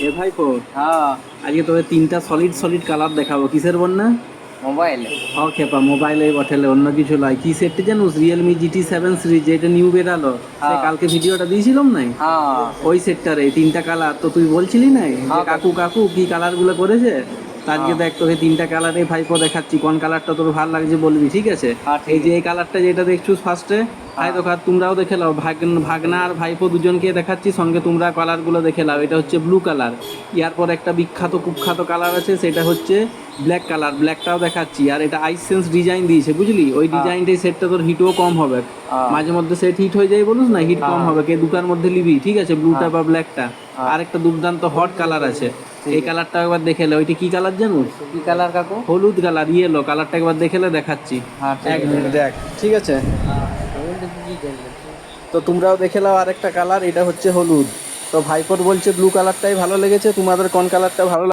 এ ভাইপো, হ্যাঁ আজকে তোকে তিনটা সলিড সলিড কালার দেখাবো। কিসের বন্যা? মোবাইলে। হ খেপা, মোবাইলে বটেলে, অন্য কিছু নয়। কি সেটটি জানুস? রিয়েলমি GT7 সিরিজ, যেটা নিউ বেরালো। সে হ্যাঁ কালকে ভিডিওটা দিয়েছিলাম নাই? হ্যাঁ ওই সেটটারে তিনটা কালার তো তুই বলছিলি নাই যে হ্যাঁ কাকু কাকু কি কালার গুলো করেছে। তা আজকে হ্যাঁ দেখ তোকে তিনটা কালারে ভাইপো দেখাচ্ছি, কোন কালারটা তোর ভালো লাগছে বলবি, ঠিক আছে? হ্যাঁ, ঠিক এই যে আছে। এই কালারটা যেটা দেখছো ফার্স্টে, হাই হ্যাঁ দেখো, আর তোমরাও দেখে নাও, ভাগনা আর ভাইপো দুজনকে দেখাচ্ছি, সঙ্গে তোমরা কালার গুলো দেখে নাও। এটা হচ্ছে ব্লু কালার। ইয়ারপর একটা বিখ্যাত কুখ্যাত কালার আছে, সেটা হচ্ছে ব্ল্যাক কালার। ব্ল্যাকটাও দেখাচ্ছি। আর এটা আইস সেন্স ডিজাইন দিয়েছে, বুঝলি? ওই হ্যাঁ ডিজাইনটাই সেটটা তোর হিটও কম হবে। হ্যাঁ মাঝে মধ্যে সেট হিট হয়ে যায় বলুস না, হিট কম হ্যাঁ হবে। কে দুটার মধ্যে নিবি, ঠিক আছে? ব্লুটা হ্যাঁ বা ব্ল্যাকটা। হ্যাঁ, আরেকটা দুর্দান্ত হট কালার আছে, ঠিক এই আছে। কালারটা একবার দেখে লে। ওইটা কি কালার জানুস? কি কালার কাকু? হলুদ কালার, ইয়েলো কালারটা একবার দেখে লে, দেখাচ্ছি। হ্যাঁ ঠিক এক আছে। মিনিট দেখ, ঠিক আছে? তো তোমরাও দেখে নাও আরেকটা কালার, এটা হচ্ছে হলুদ। তো ভাইপোর বলছে ব্লু কালারটাই ভালো লেগেছে, তোমাদের কোন কালারটা ভালো